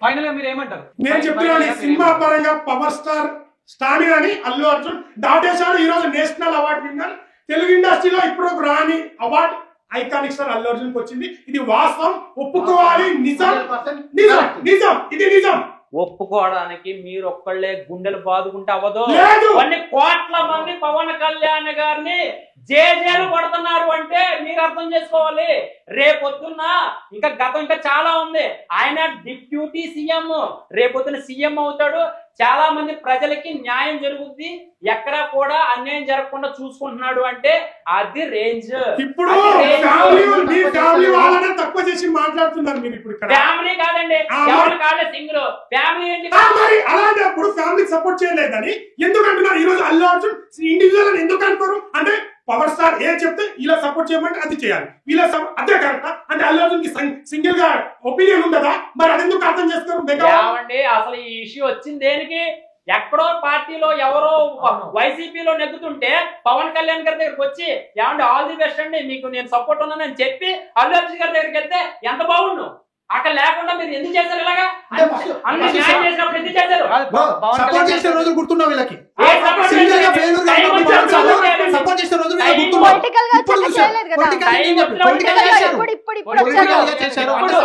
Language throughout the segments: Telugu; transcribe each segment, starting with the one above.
ఫైనల్ గా మీరు ఏమంటారు? నేను చెప్తున్నాను సినిమా పరంగా పవర్ స్టార్ స్టామినాని అల్లు అర్జున్ దాటేశాడు. ఈ రోజు నేషనల్ అవార్డు విన్నర్. తెలుగు ఇండస్ట్రీలో ఇప్పుడు ఒక రాని award iconic star Allu Arjun కి వచ్చింది. ఇది వాస్తవం, ఒప్పుకోవాలి. నిజం నిజం నిజం ఇది నిజం. ఒప్పుకోవడానికి మీరు ఒక్కళ్ళే గుండెలు బాదుకుంటే అవ్వదు. కొన్ని కోట్ల మంది పవన్ కళ్యాణ్ గారిని జేజేలు కొడుతున్నారు అంటే మీరు అర్థం చేసుకోవాలి. రేపొద్దున్న ఇంకా గతం ఇంకా చాలా ఉంది. ఆయన డిప్యూటీ సీఎం, రేపొద్దున సీఎం అవుతాడు. చాలా మంది ప్రజలకి న్యాయం జరుగుద్ది, ఎక్కడా కూడా అన్యాయం జరగకుండా చూసుకుంటున్నాడు అంటే అది రేంజ్. ఇప్పుడు తక్కువ చేసి మాట్లాడుతున్నారు మీరు. ఇప్పుడు ఫ్యామిలీ కాదండి, ఎవరు కాదు సింగిల్ ఫ్యామిలీ ఏంటి? అలాంటప్పుడు ఫ్యామిలీకి సపోర్ట్ చేయలేదని ఎందుకు అంటున్నారు? ఈ రోజు అల్లు అర్జున్ ఇండివిజువల్ అని ఎందుకు అంటారు? అంటే పవర్ స్టార్ ఏ చెప్తే ఇలా సపోర్ట్ చేయమంటే అది చేయాలి, ఇలా అదే కరెక్టా? అంటే అల్లు అర్జున్ కి సింగిల్ గా ఒపీనియన్ ఉండదా? మరి అది ఎందుకు అర్థం చేస్తారు? అసలు ఈ ఇష్యూ వచ్చింది దేనికి? ఎక్కడో పార్టీలో ఎవరో వైసీపీలో నెగ్గుతుంటే పవన్ కళ్యాణ్ గారి దగ్గరికి వచ్చి ఏమంటే ఆల్ ది బెస్ట్ అండి, మీకు నేను సపోర్ట్ ఉన్నానని చెప్పి అల్లు అర్జున్ గారి దగ్గరికి వెళ్తే ఎంత బాగుండు. అక్కడ లేకుండా మీరు ఎందుకు చేశారు? ఇలాగా అన్ని న్యాయం చేసినప్పుడు ఎందుకు చేశారు? సపోర్ట్ చేసిన రోజులు గుర్తున్నావు వీళ్ళకి.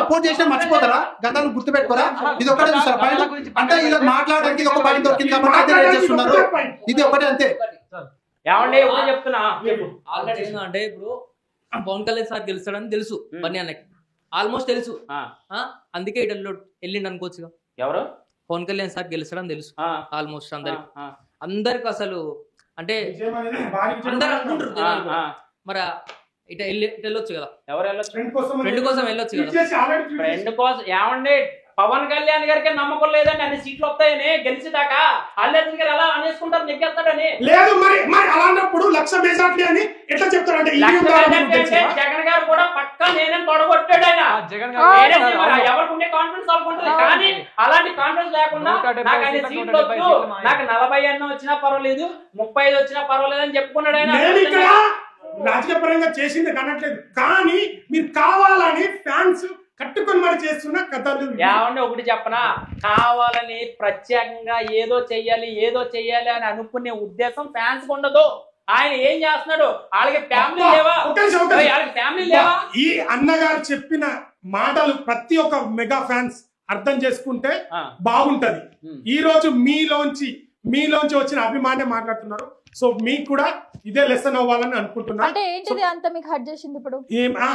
సపోర్ట్ చేసిన మర్చిపోతారా? గతాన్ని గుర్తు పెట్టుకోరా? ఇది ఒకటే చూసారా? అంటే ఇలా మాట్లాడడానికి ఇది ఒక పాయింట్ దొరికింది కాబట్టి అయితే చేస్తున్నారు. ఇది ఒకటే అంతే. ఏమంటే ఒకటే చెప్తున్నా, ఆల్రెడీ అంటే ఇప్పుడు పవన్ కళ్యాణ్ సార్ గెలుస్తాడని తెలుసు, బన్నీ అన్నకి ఆల్మోస్ట్ తెలుసు. అందుకే ఇటు వెళ్ళిండి అనుకోవచ్చుగా. ఎవరు? పవన్ కళ్యాణ్ సార్ గెలుస్తాడని తెలుసు ఆల్మోస్ట్ అందరికి. అసలు అంటే అందరు అనుకుంటారు మరి ఇటు వెళ్ళొచ్చు కదా. ఎవరు వెళ్ళొచ్చు? ఫ్రెండ్ కోసం వెళ్ళొచ్చు కదా. ఫ్రెండ్ కోసం ఏమండి? పవన్ కళ్యాణ్ గారికి నమ్మకం లేదండి అన్ని సీట్లు వస్తాయని గెలిచేదాకా అల్లు అర్జున్ గారు ఎలా అనేసుకుంటారు, నెగ్గేస్తాడని. లేదు మరి అలాంటప్పుడు లక్ష మెజార్టీ అని ఎట్లా చెప్తారంటే జగన్ గారు కూడా పక్కా నేనే తొడగొట్టాడు. ఆయన ఎవరికి ఉండే కాన్ఫిడెన్స్ అనుకుంటుంది, కానీ అలాంటి కాన్ఫిడెన్స్ లేకుండా నాకు అన్ని సీట్లు వద్దు, నాకు 40 అన్న వచ్చినా పర్వాలేదు, 35 వచ్చినా పర్వాలేదు అని చెప్పుకున్నాడు ఆయన. రాజకీయ పరంగా చేసింది కనట్లేదు, కానీ మీరు కావాలని ఫ్యాన్స్ కట్టుకొని మరి చేస్తున్న కథలు. ఏమంటే ఒకటి చెప్పనా, కావాలని ప్రత్యేకంగా ఏదో చెయ్యాలి అని అనుకునే ఉద్దేశం ఫ్యాన్స్ ఉండదు. ఆయన ఏం చేస్తున్నాడు? వాళ్ళకి ఫ్యామిలీ లేవా? ఫ్యామిలీ లేవా? ఈ అన్నగారు చెప్పిన మాటలు ప్రతి ఒక్క మెగా ఫ్యాన్స్ అర్థం చేసుకుంటే బాగుంటది. ఈ రోజు మీలోంచి వచ్చిన అభిమానే మాట్లాడుతున్నారు. సో మీకు కూడా ఇదే లెసన్ అవ్వాలని అనుకుంటున్నా. అంటే ఏంటిది అంత మీకు హర్ట్ చేసింది? ఇప్పుడు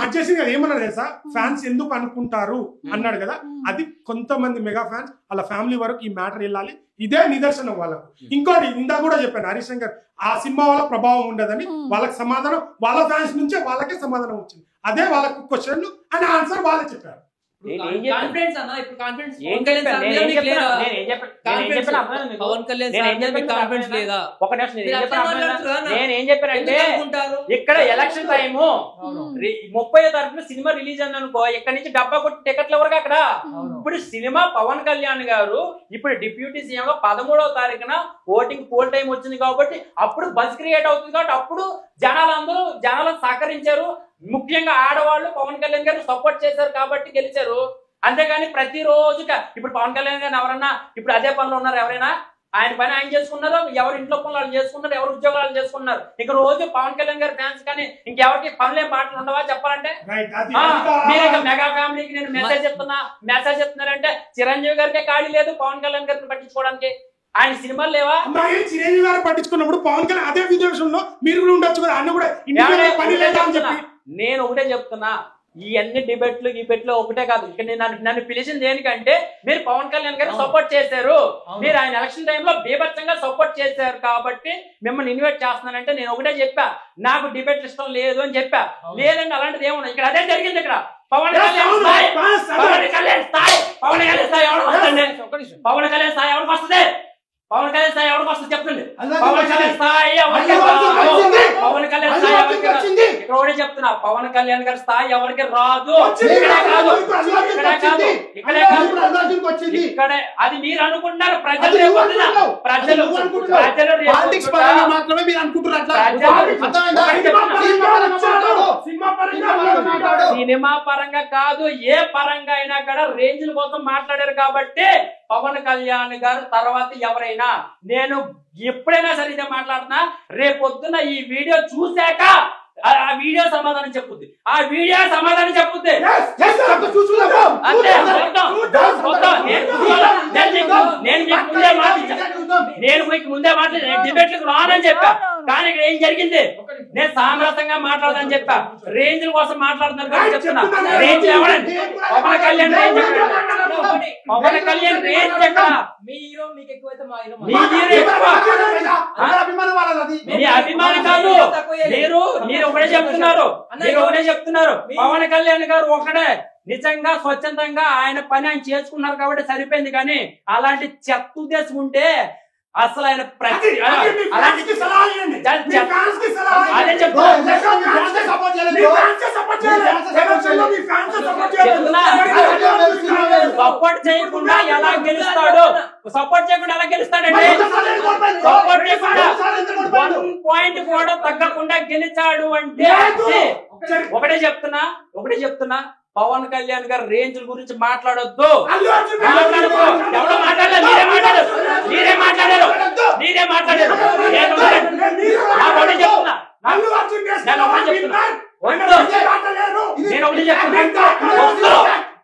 హర్ట్ చేసింది కదా, ఏమన్నా తెలుసా? ఫ్యాన్స్ ఎందుకు అనుకుంటారు అన్నాడు కదా, అది కొంతమంది మెగా ఫ్యాన్స్ వాళ్ళ ఫ్యామిలీ వరకు ఈ మ్యాటర్ వెళ్ళాలి. ఇదే నిదర్శనం వాళ్ళకు. ఇంకోటి ఇందా కూడా చెప్పాను, హరీష్ శంకర్ ఆ సినిమా వల్ల ప్రభావం ఉండదని వాళ్ళకి సమాధానం వాళ్ళ ఫ్యాన్స్ నుంచే వాళ్ళకే సమాధానం వచ్చింది. అదే వాళ్ళకు క్వశ్చన్ అని ఆన్సర్ వాళ్ళే చెప్పారు. నేనేం చెప్పానంటే ఇక్కడ ఎలక్షన్ టైము 30వ తారీఖున సినిమా రిలీజ్ అయింది అనుకో, ఇక్కడ నుంచి డబ్బా కొట్టి టికెట్లు ఎవరికి అక్కడ. ఇప్పుడు సినిమా పవన్ కళ్యాణ్ గారు ఇప్పుడు డిప్యూటీ సీఎం 13వ తారీఖున ఓటింగ్ పోల్ టైం వచ్చింది కాబట్టి అప్పుడు బజ్ క్రియేట్ అవుతుంది కాబట్టి అప్పుడు జనాలు సహకరించారు. ముఖ్యంగా ఆడవాళ్ళు పవన్ కళ్యాణ్ గారిని సపోర్ట్ చేశారు కాబట్టి గెలిచారు. అంతేగాని ప్రతిరోజు ఇప్పుడు పవన్ కళ్యాణ్ గారిని ఎవరన్నా ఇప్పుడు అదే పనులు ఉన్నారు? ఎవరైనా ఆయన పని ఆయన చేసుకున్నారు, ఎవరు ఇంట్లో పనులు వాళ్ళు చేసుకున్నారు, ఎవరు ఉద్యోగాలు చేసుకున్నారు. ఇక రోజు పవన్ కళ్యాణ్ గారి ఫ్యాన్స్ కానీ ఇంకెవరికి పనులేం పాటలు ఉండవా చెప్పాలంటే? మీరు మెగా ఫ్యామిలీకి నేను మెసేజ్ చెప్తున్నారంటే చిరంజీవి గారికే ఖాళీ లేదు పవన్ కళ్యాణ్ గారిని పట్టించుకోవడానికి. ఆయన సినిమాలు లేవా? చిరంజీవి గారు పట్టించుకున్నప్పుడు పవన్ కళ్యాణ్ అదే విదేశంలో మీరు కూడా ఉండొచ్చు కదా. అన్న కూడా నేను ఒకటే చెప్తున్నా, ఈ అన్ని డిబేట్లు ఒకటే కాదు. ఇక్కడ నన్ను పిలిచింది దేనికంటే మీరు పవన్ కళ్యాణ్ గారిని సపోర్ట్ చేశారు, మీరు ఆయన ఎలక్షన్ టైంలో బీభత్సంగా సపోర్ట్ చేశారు కాబట్టి మిమ్మల్ని ఇన్వైట్ చేస్తున్నానంటే నేను ఒకటే చెప్పా, నాకు డిబేట్ ఇష్టం లేదు అని చెప్పా. లేదండి అలాంటిది ఏమున్నా, ఇక్కడ అదే జరిగింది. ఇక్కడ పవన్ కళ్యాణ్ స్థాయి ఎవరికి వస్తుంది? పవన్ కళ్యాణ్ స్థాయి ఎవరికి వస్తుంది చెప్పండి. పవన్ కళ్యాణ్ స్థాయి పవన్ కళ్యాణ్ స్థాయి ఎవరికి రాదు. ఇక్కడ ఒకటే చెప్తున్నా, పవన్ కళ్యాణ్ గారి స్థాయి ఎవరికి రాదు. ఇక్కడే కాదు, ఇక్కడే. అది మీరు అనుకుంటున్నారు, ప్రజలు మాత్రమే మీరు అనుకుంటున్నారు. సినిమా పరంగా కాదు, ఏ పరంగా అయినా కూడా రేంజ్ల కోసం మాట్లాడారు కాబట్టి పవన్ కళ్యాణ్ గారు తర్వాత ఎవరైనా, నేను ఎప్పుడైనా సరే ఇదే మాట్లాడుతున్నా, రేపొద్దున ఈ వీడియో చూశాక ఆ వీడియో సమాధానం చెప్పుద్ది, ఆ వీడియో సమాధానం చెప్పుద్ది. నేను మీకు ముందే మాట్లాడి డిబేట్లకు రానని చెప్పా, కానీ ఇక్కడ ఏం జరిగింది, నేను సామరస్యంగా మాట్లాడదని చెప్పా. రేంజ్ కోసం మాట్లాడుతున్నారు కానీ చెప్తున్నా, రేంజ్ ఎవరండి? పవన్ కళ్యాణ్ రేంజ్ ఎక్కడ? పవన్ కళ్యాణ్ రేంజ్ ఎక్కడ? మీ హీరో ఎక్కువ. మీ అభిమానం కాదు, మీరు ఒకటే చెప్తున్నారు, పవన్ కళ్యాణ్ గారు ఒకటే నిజంగా స్వచ్ఛందంగా ఆయన పని ఆయన చేసుకున్నారు కాబట్టి సరిపోయింది. కానీ అలాంటి చెత్త ఉద్దేశం ఉంటే అసలు ఆయన సపోర్ట్ చేయకుండా ఎలా గెలుస్తాడు? సపోర్ట్ చేయకుండా ఎలా గెలుస్తాడండి? సపోర్ట్ చేయకుండా 1 పాయింట్ కూడా తగ్గకుండా గెలిచాడు అంటే ఒకటే చెప్తున్నా పవన్ కళ్యాణ్ గారు రేంజ్ గురించి మాట్లాడొద్దు. ఎవరో మాట్లాడలేదు, మీరే మాట్లాడారు.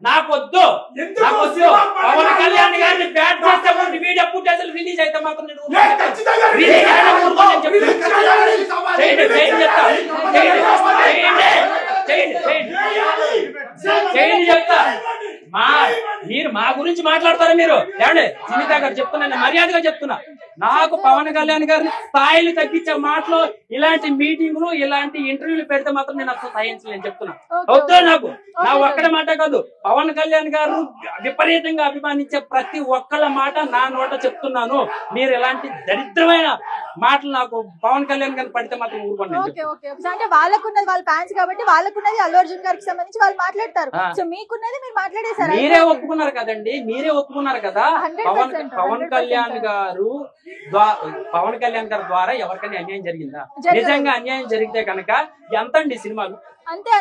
నాకొద్దు. పవన్ కళ్యాణ్ గారిని బ్యాట్ చేస్తే వీడియో ఫుటేజ్ రిలీజ్ అయితే మాత్రం చెప్తా. మీరు మా గురించి మాట్లాడతారా? మీరు ఏమండి సునీత గారు చెప్తున్నా, మర్యాదగా చెప్తున్నా, నాకు పవన్ కళ్యాణ్ గారిని స్థాయిలు తగ్గించే మాటలు, ఇలాంటి మీటింగ్లు, ఇలాంటి ఇంటర్వ్యూలు పెడితే మాత్రం నేను అసలు సహించలేను చెప్తున్నా. వద్దు, నా ఒక్కడి మాట కాదు, పవన్ కళ్యాణ్ గారు విపరీతంగా అభిమానించే ప్రతి ఒక్కళ్ళ మాట నా నోట చెప్తున్నాను. మీరు ఇలాంటి దరిద్రమైన మాటలు నాకు పవన్ కళ్యాణ్ గారిని పడితే మాత్రం ఊరుకోండి. అంటే వాళ్ళకున్నది వాళ్ళ ఫ్యాన్స్ కాబట్టి వాళ్ళకున్నది అల్లు అర్జున్ గారికి సంబంధించి వాళ్ళు మాట్లాడతారు. సో మీకున్నది మీరు మాట్లాడేశారు, మీరే ఒప్పుకున్నారు కదండి, మీరే ఒప్పుకున్నారు కదా. పవన్ కళ్యాణ్ గారు ద్వారా ఎవరికైనా అన్యాయం జరిగిందా? నిజంగా అన్యాయం జరిగితే కనుక ఎంత అండి సినిమాలు? అంతే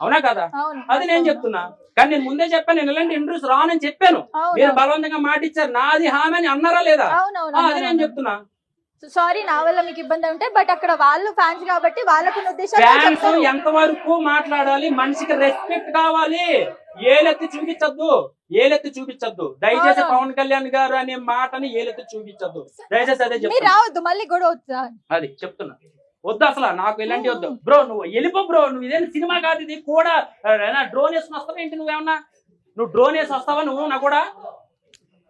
అవునా కదా? అది నేను చెప్తున్నా. కానీ నేను ముందే చెప్పాను, నేను ఇలాంటి ఇంటర్వ్యూస్ రానని చెప్పాను. మీరు బలవంతంగా మాట ఇచ్చారు, నాది హామీ అని అన్నారా లేదా? అది నేను చెప్తున్నా. సారీ, నా వల్ల మీకు ఇబ్బంది ఉంటే, బట్ అక్కడ వాళ్ళు ఫ్యాన్స్ కాబట్టి వాళ్ళకున్న ఉద్దేశం. ఫ్యాన్స్ ఎంత వరకు మాట్లాడాలి, మనిషికి రెస్పెక్ట్ కావాలి. ఏలెత్తి చూపించద్దు దయచేసి. పవన్ కళ్యాణ్ గారు అనే మాటని ఏలెత్తి చూపించద్దు దయచేసి. అదే రావద్దు, మళ్ళీ గొడవ అది చెప్తున్నా. వద్దు అసలు, నాకు ఇలాంటి వద్దు. బ్రో నువ్వు వెళ్ళిపో బ్రో, నువ్వు ఇదేనా సినిమా కాదు, ఇది కూడా డ్రోన్ వేసుకుని వస్తావా ఏంటి? నువ్వు డ్రోన్ వేసి వస్తావా నువ్వు?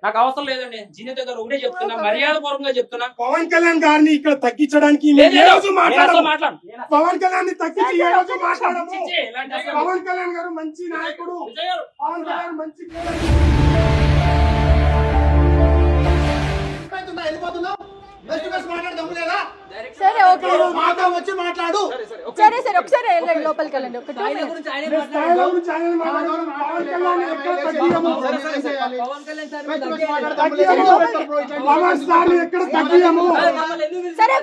నాకు అవసరం లేదండి. జీనిత గారు ఒకటే చెప్తున్నా, మర్యాద పూర్వకంగా చెప్తున్నా, పవన్ కళ్యాణ్ గారిని ఇక్కడ తగ్గించడానికి మాట్లాడు. పవన్ కళ్యాణ్ తగ్గించి పవన్ కళ్యాణ్ గారు మంచి నాయకుడు, పవన్ కళ్యాణ్ మంచి సరే ఓకే, వచ్చి మాట్లాడు. సరే ఒకసారి వెళ్ళండి, లోపలికి వెళ్ళండి. సరే